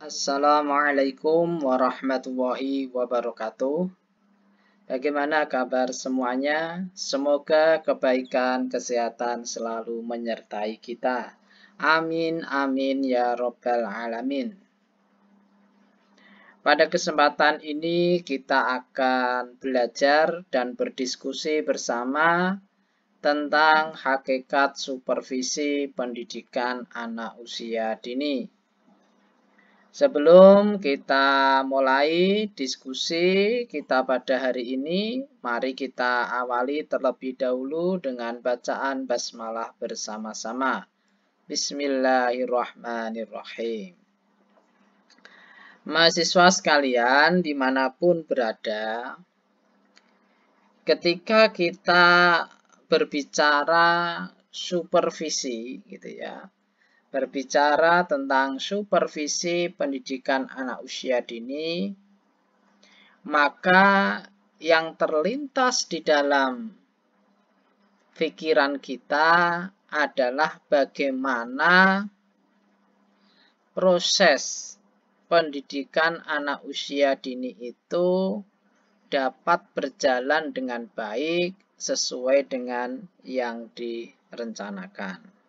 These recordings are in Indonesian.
Assalamualaikum warahmatullahi wabarakatuh. Bagaimana kabar semuanya? Semoga kebaikan kesehatan selalu menyertai kita. Amin, amin ya robbal alamin. Pada kesempatan ini kita akan belajar dan berdiskusi bersama tentang hakikat supervisi pendidikan anak usia dini. Sebelum kita mulai diskusi kita pada hari ini, mari kita awali terlebih dahulu dengan bacaan basmalah bersama-sama. Bismillahirrahmanirrahim. Mahasiswa sekalian dimanapun berada, ketika kita berbicara supervisi, gitu ya, berbicara tentang supervisi pendidikan anak usia dini, maka yang terlintas di dalam pikiran kita adalah bagaimana proses pendidikan anak usia dini itu dapat berjalan dengan baik sesuai dengan yang direncanakan.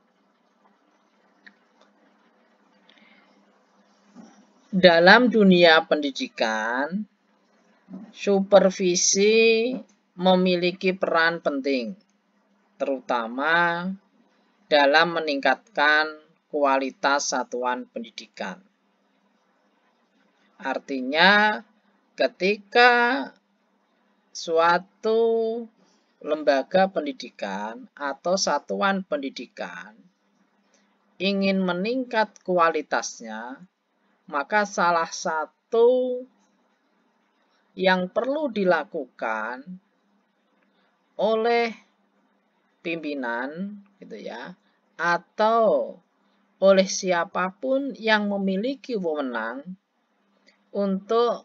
Dalam dunia pendidikan, supervisi memiliki peran penting, terutama dalam meningkatkan kualitas satuan pendidikan. Artinya, ketika suatu lembaga pendidikan atau satuan pendidikan ingin meningkat kualitasnya, maka salah satu yang perlu dilakukan oleh pimpinan, gitu ya, atau oleh siapapun yang memiliki wewenang untuk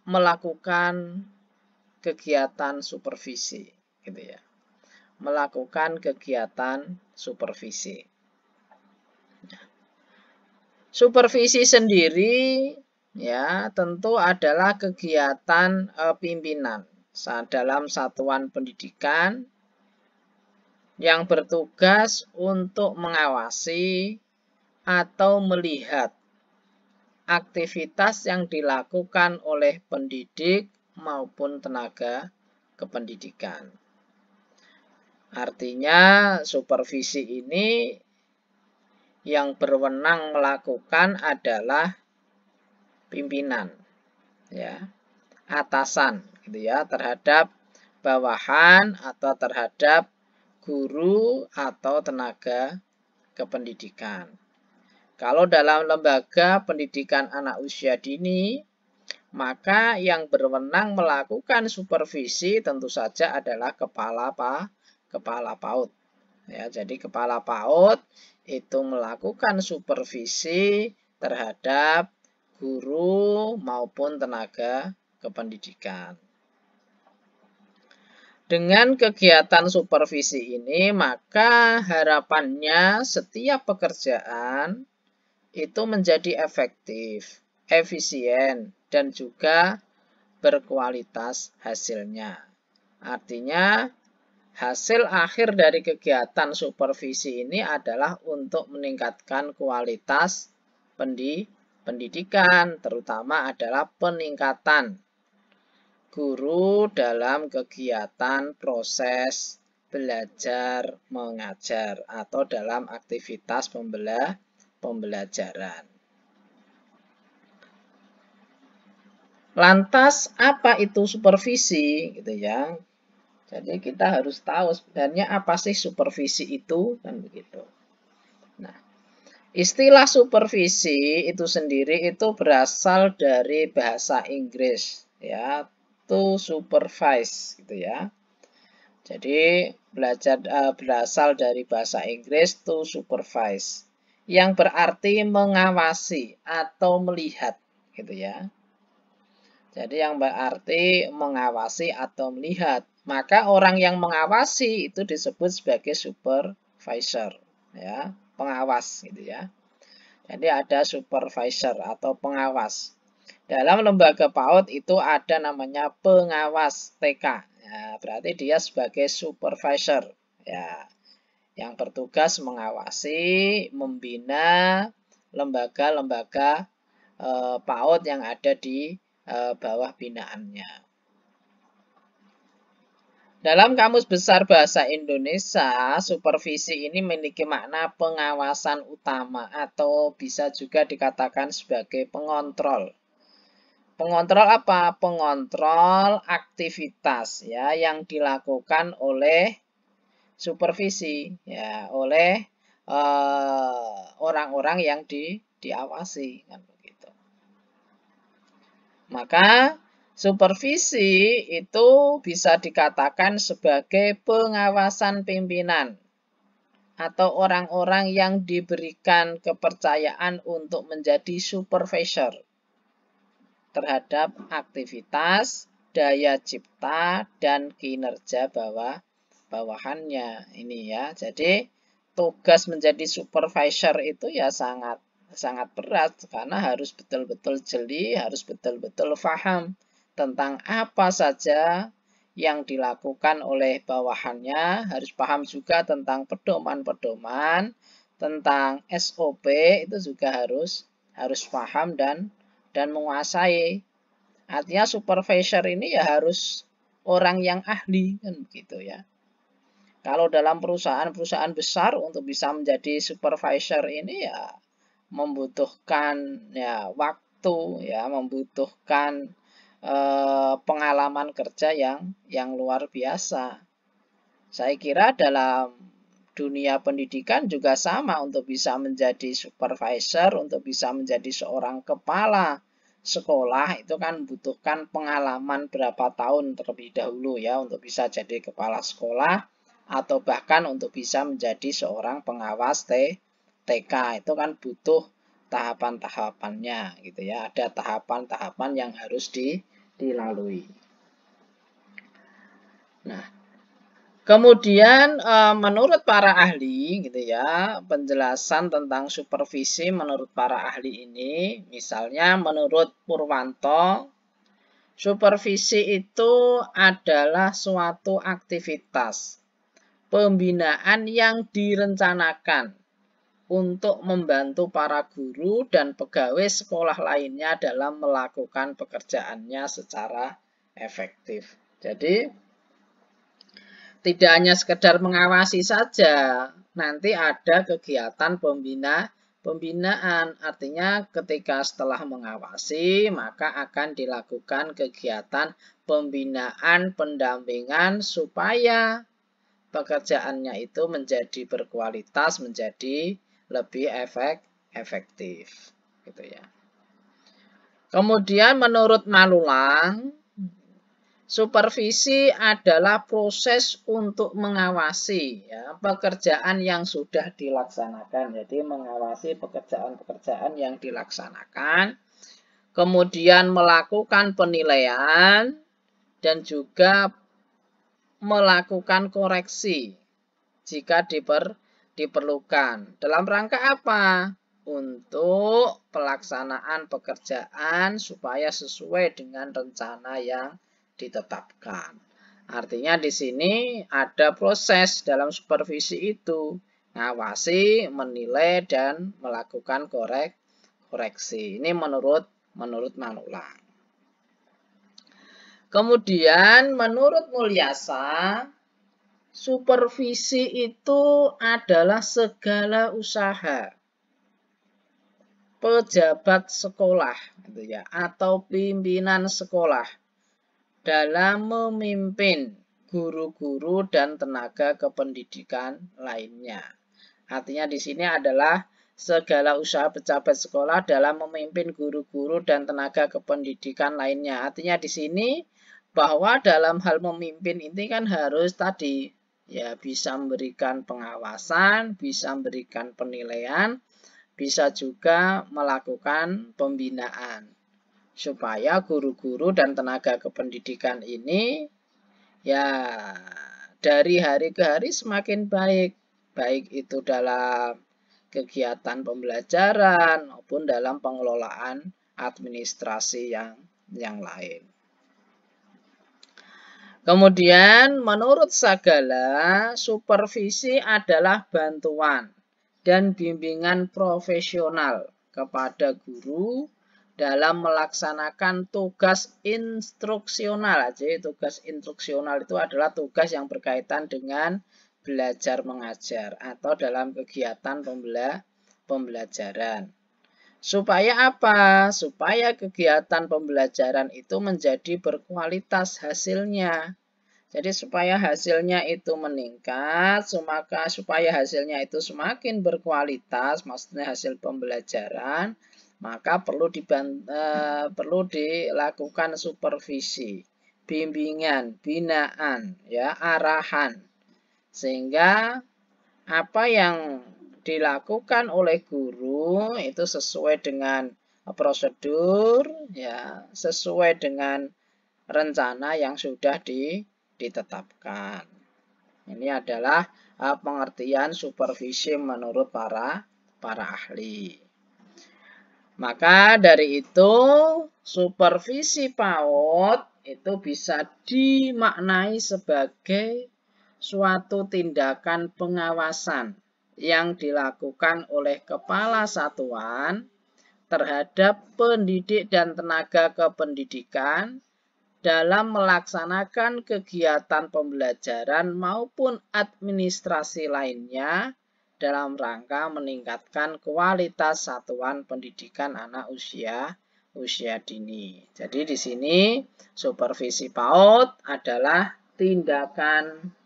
melakukan kegiatan supervisi, gitu ya, melakukan kegiatan supervisi. Supervisi sendiri ya tentu adalah kegiatan pimpinan dalam satuan pendidikan yang bertugas untuk mengawasi atau melihat aktivitas yang dilakukan oleh pendidik maupun tenaga kependidikan. Artinya supervisi ini yang berwenang melakukan adalah pimpinan, ya, atasan, gitu ya, terhadap bawahan atau terhadap guru atau tenaga kependidikan. Kalau dalam lembaga pendidikan anak usia dini, maka yang berwenang melakukan supervisi tentu saja adalah kepala PAUD. Ya, jadi kepala PAUD itu melakukan supervisi terhadap guru maupun tenaga kependidikan. Dengan kegiatan supervisi ini, maka harapannya setiap pekerjaan itu menjadi efektif, efisien, dan juga berkualitas hasilnya. Artinya, hasil akhir dari kegiatan supervisi ini adalah untuk meningkatkan kualitas pendidikan, terutama adalah peningkatan guru dalam kegiatan proses belajar mengajar atau dalam aktivitas pembelajaran. Lantas apa itu supervisi, gitu ya? Jadi kita harus tahu sebenarnya apa sih supervisi itu, kan begitu. Nah, istilah supervisi itu sendiri itu berasal dari bahasa Inggris, ya, to supervise, gitu ya. Jadi berasal dari bahasa Inggris to supervise, yang berarti mengawasi atau melihat, gitu ya. Jadi yang berarti mengawasi atau melihat. Maka orang yang mengawasi itu disebut sebagai supervisor, ya, pengawas, gitu ya. Jadi ada supervisor atau pengawas. Dalam lembaga PAUD itu ada namanya pengawas TK. Ya, berarti dia sebagai supervisor. Ya, yang bertugas mengawasi, membina lembaga-lembaga PAUD yang ada di bawah binaannya. Dalam Kamus Besar Bahasa Indonesia, supervisi ini memiliki makna pengawasan utama atau bisa juga dikatakan sebagai pengontrol. Pengontrol apa? Pengontrol aktivitas ya yang dilakukan oleh supervisi ya, oleh orang-orang yang diawasi kan begitu. Maka supervisi itu bisa dikatakan sebagai pengawasan pimpinan atau orang-orang yang diberikan kepercayaan untuk menjadi supervisor terhadap aktivitas, daya cipta, dan kinerja bawahannya. Ini ya. Jadi tugas menjadi supervisor itu ya sangat berat karena harus betul-betul jeli, harus betul-betul paham tentang apa saja yang dilakukan oleh bawahannya, harus paham juga tentang pedoman-pedoman, tentang SOP itu juga harus paham dan menguasai. Artinya supervisor ini ya harus orang yang ahli kan begitu ya. Kalau dalam perusahaan-perusahaan besar untuk bisa menjadi supervisor ini ya membutuhkan ya waktu ya, membutuhkan pengalaman kerja yang luar biasa. Saya kira dalam dunia pendidikan juga sama, untuk bisa menjadi supervisor, untuk bisa menjadi seorang kepala sekolah itu kan membutuhkan pengalaman berapa tahun terlebih dahulu ya untuk bisa jadi kepala sekolah atau bahkan untuk bisa menjadi seorang pengawas TK itu kan butuh tahapan-tahapannya gitu ya, ada tahapan-tahapan yang harus dilalui. Nah, kemudian menurut para ahli gitu ya, penjelasan tentang supervisi menurut para ahli ini, misalnya menurut Purwanto, supervisi itu adalah suatu aktivitas pembinaan yang direncanakan untuk membantu para guru dan pegawai sekolah lainnya dalam melakukan pekerjaannya secara efektif. Jadi tidak hanya sekedar mengawasi saja, nanti ada kegiatan pembinaan. Artinya ketika setelah mengawasi, maka akan dilakukan kegiatan pembinaan, pendampingan supaya pekerjaannya itu menjadi berkualitas, menjadi lebih efektif gitu ya. Kemudian menurut Malulang, supervisi adalah proses untuk mengawasi ya, pekerjaan yang sudah dilaksanakan. Jadi mengawasi pekerjaan-pekerjaan yang dilaksanakan, kemudian melakukan penilaian dan juga melakukan koreksi jika diperlukan. Dalam rangka apa? Untuk pelaksanaan pekerjaan supaya sesuai dengan rencana yang ditetapkan. Artinya di sini ada proses dalam supervisi itu, ngawasi, menilai, dan melakukan koreksi. Ini menurut Manulang. Kemudian menurut Mulyasa, supervisi itu adalah segala usaha pejabat sekolah gitu ya, atau pimpinan sekolah dalam memimpin guru-guru dan tenaga kependidikan lainnya. Artinya di sini adalah segala usaha pejabat sekolah dalam memimpin guru-guru dan tenaga kependidikan lainnya. Artinya di sini bahwa dalam hal memimpin ini kan harus tadi ya bisa memberikan pengawasan, bisa memberikan penilaian, bisa juga melakukan pembinaan supaya guru-guru dan tenaga kependidikan ini ya dari hari ke hari semakin baik, baik itu dalam kegiatan pembelajaran maupun dalam pengelolaan administrasi yang lain. Kemudian menurut Sagala, supervisi adalah bantuan dan bimbingan profesional kepada guru dalam melaksanakan tugas instruksional. Jadi tugas instruksional itu adalah tugas yang berkaitan dengan belajar mengajar atau dalam kegiatan pembelajaran. Supaya apa? Supaya kegiatan pembelajaran itu menjadi berkualitas hasilnya. Jadi supaya hasilnya itu meningkat, maka supaya hasilnya itu semakin berkualitas, maksudnya hasil pembelajaran, maka perlu dilakukan supervisi, bimbingan, binaan, ya, arahan. Sehingga apa yang dilakukan oleh guru itu sesuai dengan prosedur, ya, sesuai dengan rencana yang sudah ditetapkan. Ini adalah pengertian supervisi menurut para ahli. Maka dari itu supervisi PAUD itu bisa dimaknai sebagai suatu tindakan pengawasan yang dilakukan oleh kepala satuan terhadap pendidik dan tenaga kependidikan dalam melaksanakan kegiatan pembelajaran maupun administrasi lainnya dalam rangka meningkatkan kualitas satuan pendidikan anak usia dini. Jadi di sini supervisi PAUD adalah tindakan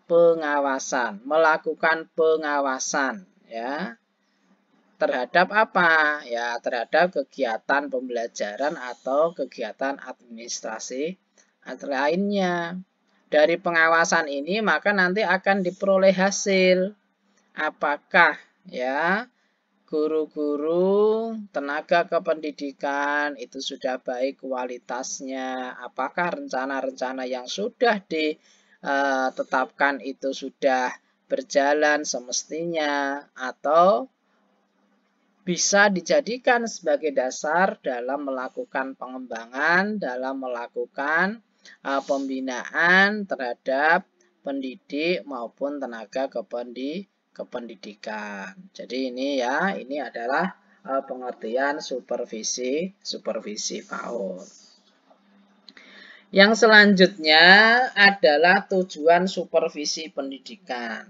pengawasan, melakukan pengawasan, ya, terhadap apa? Ya, terhadap kegiatan pembelajaran atau kegiatan administrasi lainnya. Dari pengawasan ini maka nanti akan diperoleh hasil. Apakah, ya, guru-guru, tenaga kependidikan itu sudah baik kualitasnya? Apakah rencana-rencana yang sudah ditetapkan itu sudah berjalan semestinya atau bisa dijadikan sebagai dasar dalam melakukan pengembangan, dalam melakukan pembinaan terhadap pendidik maupun tenaga kependidikan. Jadi ini, ya, ini adalah pengertian supervisi PAUD. Yang selanjutnya adalah tujuan supervisi pendidikan.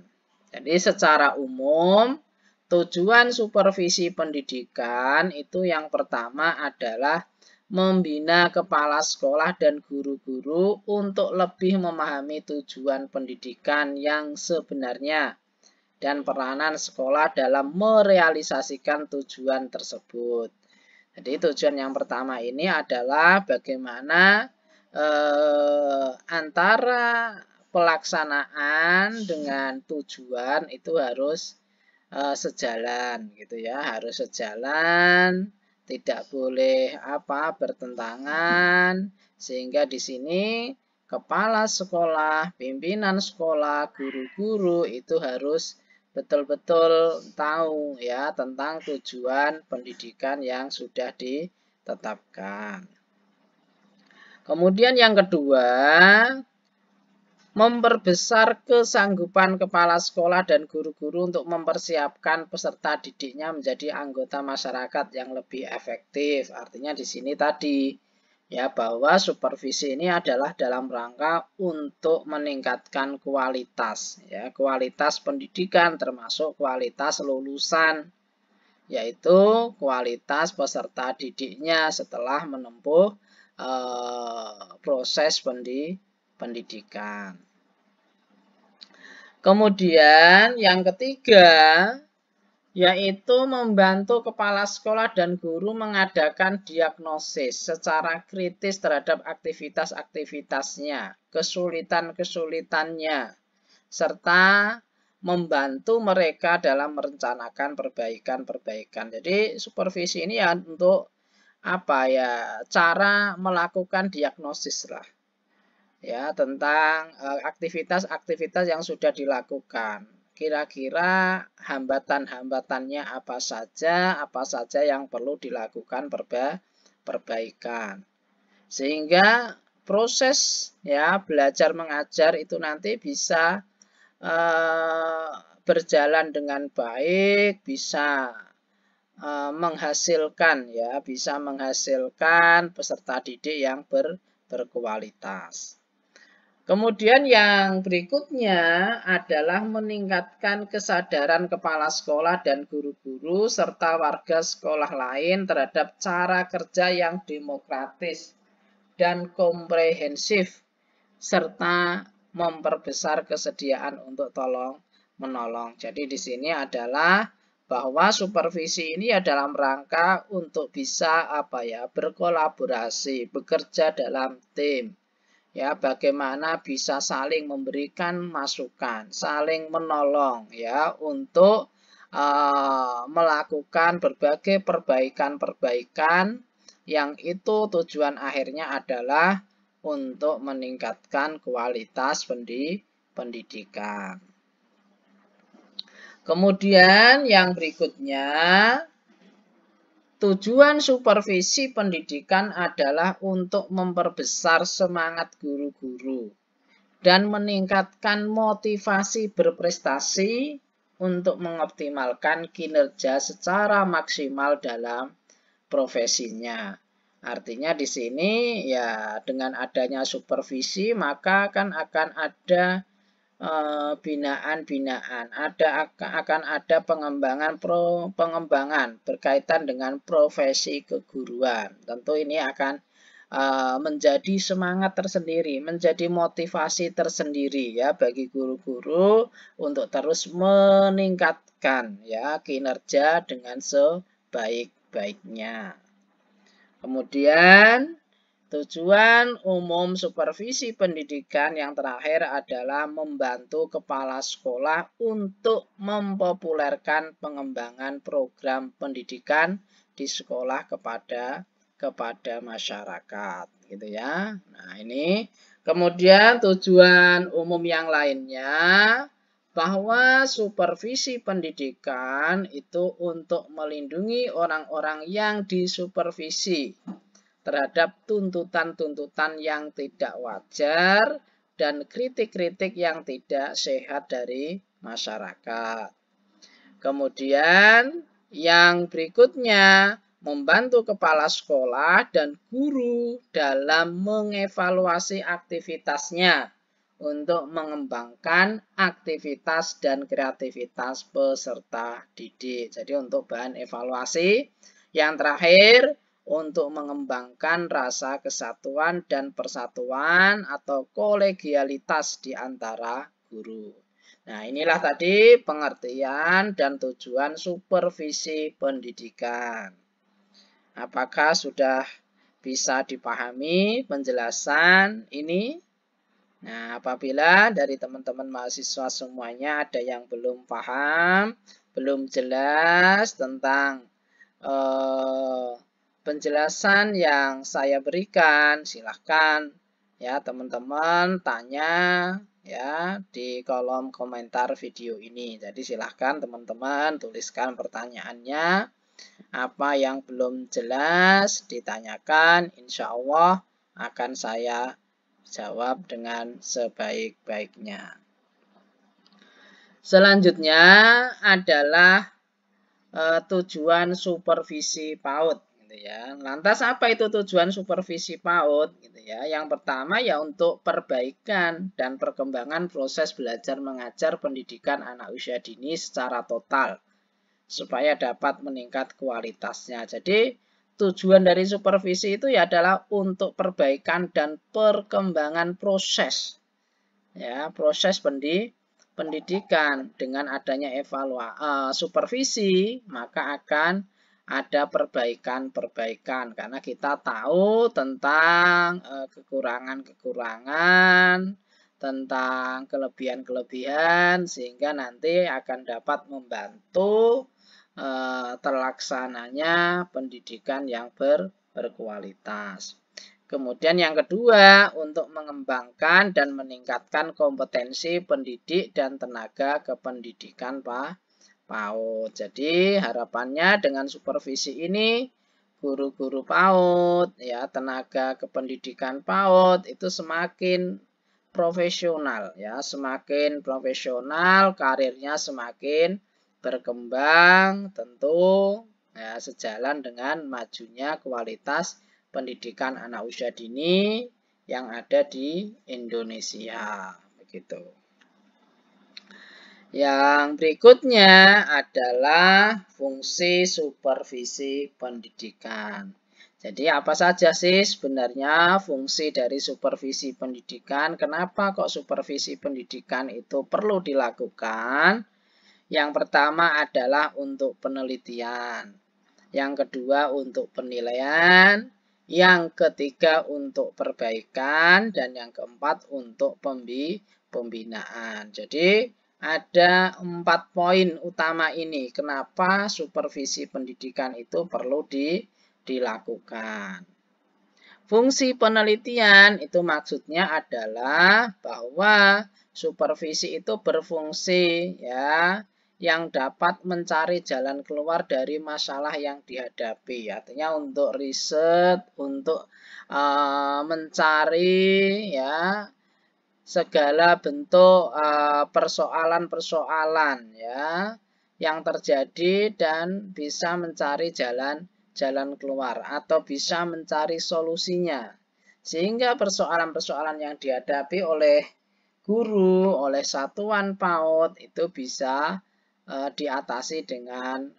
Jadi secara umum tujuan supervisi pendidikan itu yang pertama adalah membina kepala sekolah dan guru-guru untuk lebih memahami tujuan pendidikan yang sebenarnya dan peranan sekolah dalam merealisasikan tujuan tersebut. Jadi tujuan yang pertama ini adalah bagaimana antara pelaksanaan dengan tujuan itu harus sejalan, gitu ya, harus sejalan, tidak boleh bertentangan, sehingga di sini kepala sekolah, pimpinan sekolah, guru-guru itu harus betul-betul tahu, ya, tentang tujuan pendidikan yang sudah ditetapkan. Kemudian yang kedua, memperbesar kesanggupan kepala sekolah dan guru-guru untuk mempersiapkan peserta didiknya menjadi anggota masyarakat yang lebih efektif. Artinya di sini tadi, ya, bahwa supervisi ini adalah dalam rangka untuk meningkatkan kualitas, ya, kualitas pendidikan termasuk kualitas lulusan, yaitu kualitas peserta didiknya setelah menempuh proses pendidikan. Kemudian yang ketiga, yaitu membantu kepala sekolah dan guru mengadakan diagnosis secara kritis terhadap aktivitas-aktivitasnya, kesulitan-kesulitannya, serta membantu mereka dalam merencanakan perbaikan-perbaikan. Jadi supervisi ini ya untuk cara melakukan diagnosis lah, ya, tentang aktivitas-aktivitas yang sudah dilakukan. kira-kira hambatan-hambatannya apa saja yang perlu dilakukan perbaikan. Sehingga proses ya belajar mengajar itu nanti bisa berjalan dengan baik, bisa menghasilkan peserta didik yang berkualitas. Kemudian yang berikutnya adalah meningkatkan kesadaran kepala sekolah dan guru-guru serta warga sekolah lain terhadap cara kerja yang demokratis dan komprehensif serta memperbesar kesediaan untuk tolong-menolong. Jadi di sini adalah bahwa supervisi ini ya dalam rangka untuk bisa berkolaborasi, bekerja dalam tim. Ya, bagaimana bisa saling memberikan masukan, saling menolong ya untuk melakukan berbagai perbaikan-perbaikan yang itu tujuan akhirnya adalah untuk meningkatkan kualitas pendidikan. Kemudian yang berikutnya, tujuan supervisi pendidikan adalah untuk memperbesar semangat guru-guru dan meningkatkan motivasi berprestasi untuk mengoptimalkan kinerja secara maksimal dalam profesinya. Artinya di sini ya dengan adanya supervisi maka kan akan ada binaan-binaan, akan ada pengembangan berkaitan dengan profesi keguruan. Tentu ini akan menjadi semangat tersendiri, menjadi motivasi tersendiri ya bagi guru-guru untuk terus meningkatkan ya kinerja dengan sebaik-baiknya. Kemudian tujuan umum supervisi pendidikan yang terakhir adalah membantu kepala sekolah untuk mempopulerkan pengembangan program pendidikan di sekolah kepada masyarakat, gitu ya. Nah, ini kemudian tujuan umum yang lainnya bahwa supervisi pendidikan itu untuk melindungi orang-orang yang disupervisi terhadap tuntutan-tuntutan yang tidak wajar dan kritik-kritik yang tidak sehat dari masyarakat. Kemudian yang berikutnya, membantu kepala sekolah dan guru dalam mengevaluasi aktivitasnya untuk mengembangkan aktivitas dan kreativitas peserta didik. Jadi untuk bahan evaluasi. Yang terakhir, untuk mengembangkan rasa kesatuan dan persatuan atau kolegialitas di antara guru. Nah, inilah tadi pengertian dan tujuan supervisi pendidikan. Apakah sudah bisa dipahami penjelasan ini? Nah, apabila dari teman-teman mahasiswa semuanya ada yang belum paham, belum jelas tentang penjelasan yang saya berikan, silahkan ya teman-teman tanya ya di kolom komentar video ini. Jadi silahkan teman-teman tuliskan pertanyaannya. Apa yang belum jelas ditanyakan, insya Allah akan saya jawab dengan sebaik-baiknya. Selanjutnya adalah tujuan supervisi PAUD. Ya. Lantas apa itu tujuan supervisi PAUD? Gitu ya. Yang pertama ya untuk perbaikan dan perkembangan proses belajar mengajar pendidikan anak usia dini secara total supaya dapat meningkat kualitasnya. Jadi tujuan dari supervisi itu ya adalah untuk perbaikan dan perkembangan proses ya proses pendidikan. Dengan adanya supervisi maka akan ada perbaikan-perbaikan karena kita tahu tentang kekurangan-kekurangan, tentang kelebihan-kelebihan sehingga nanti akan dapat membantu terlaksananya pendidikan yang berkualitas. Kemudian yang kedua, untuk mengembangkan dan meningkatkan kompetensi pendidik dan tenaga kependidikan PAUD. Jadi harapannya dengan supervisi ini, guru-guru PAUD, ya, tenaga kependidikan PAUD itu semakin profesional, ya, semakin profesional, karirnya semakin berkembang, tentu ya, sejalan dengan majunya kualitas pendidikan anak usia dini yang ada di Indonesia. Begitu. Yang berikutnya adalah fungsi supervisi pendidikan. Jadi apa saja sih sebenarnya fungsi dari supervisi pendidikan? Kenapa kok supervisi pendidikan itu perlu dilakukan? Yang pertama adalah untuk penelitian. Yang kedua untuk penilaian. Yang ketiga untuk perbaikan. Dan yang keempat untuk pembinaan. Jadi ada 4 poin utama ini. Kenapa supervisi pendidikan itu perlu dilakukan. Fungsi penelitian itu maksudnya adalah bahwa supervisi itu berfungsi, ya, yang dapat mencari jalan keluar dari masalah yang dihadapi. Artinya untuk riset, untuk mencari, ya, segala bentuk persoalan-persoalan, ya, yang terjadi dan bisa mencari jalan keluar atau bisa mencari solusinya. Sehingga persoalan-persoalan yang dihadapi oleh guru, oleh satuan PAUD itu bisa diatasi dengan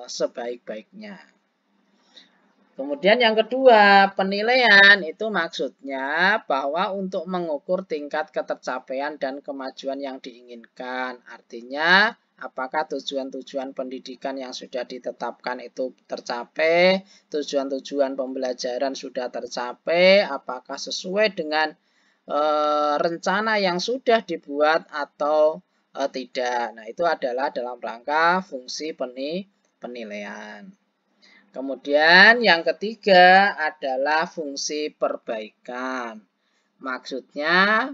sebaik-baiknya. Kemudian yang kedua, penilaian itu maksudnya bahwa untuk mengukur tingkat ketercapaian dan kemajuan yang diinginkan. Artinya, apakah tujuan-tujuan pendidikan yang sudah ditetapkan itu tercapai, tujuan-tujuan pembelajaran sudah tercapai, apakah sesuai dengan rencana yang sudah dibuat atau tidak. Nah, itu adalah dalam rangka fungsi penilaian. Kemudian yang ketiga adalah fungsi perbaikan. Maksudnya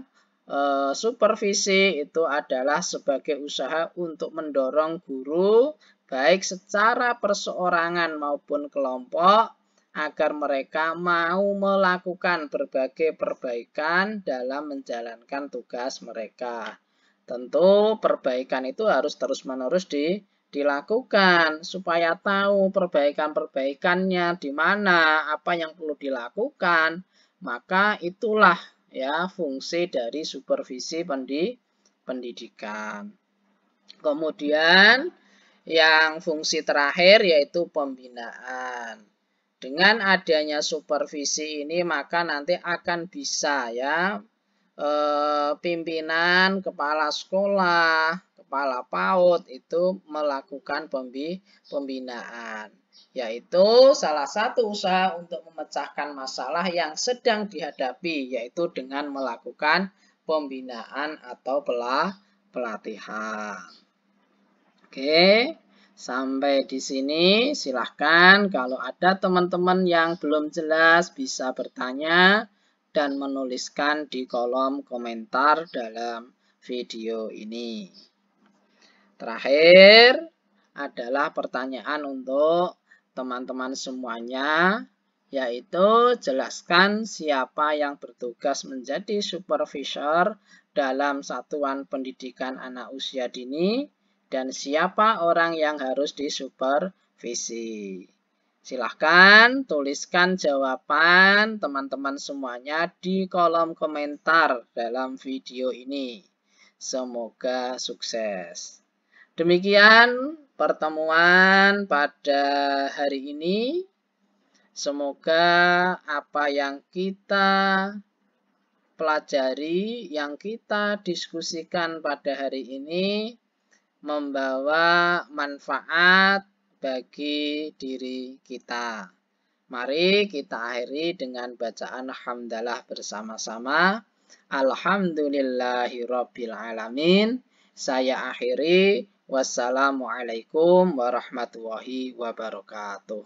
supervisi itu adalah sebagai usaha untuk mendorong guru baik secara perseorangan maupun kelompok agar mereka mau melakukan berbagai perbaikan dalam menjalankan tugas mereka. Tentu perbaikan itu harus terus-menerus dilakukan supaya tahu perbaikan-perbaikannya di mana, apa yang perlu dilakukan. Maka itulah, ya, fungsi dari supervisi pendidikan. Kemudian yang fungsi terakhir yaitu pembinaan. Dengan adanya supervisi ini maka nanti akan bisa, ya, pimpinan, kepala sekolah, kepala PAUD itu melakukan pembinaan. Yaitu salah satu usaha untuk memecahkan masalah yang sedang dihadapi, yaitu dengan melakukan pembinaan atau pelatihan. Oke, sampai di sini silahkan kalau ada teman-teman yang belum jelas bisa bertanya dan menuliskan di kolom komentar dalam video ini. Terakhir adalah pertanyaan untuk teman-teman semuanya, yaitu jelaskan siapa yang bertugas menjadi supervisor dalam satuan pendidikan anak usia dini dan siapa orang yang harus disupervisi. Silahkan tuliskan jawaban teman-teman semuanya di kolom komentar dalam video ini. Semoga sukses. Demikian pertemuan pada hari ini. Semoga apa yang kita pelajari, yang kita diskusikan pada hari ini membawa manfaat bagi diri kita. Mari kita akhiri dengan bacaan hamdalah bersama-sama. Alhamdulillahirabbil alamin. Saya akhiri. Wassalamualaikum warahmatullahi wabarakatuh.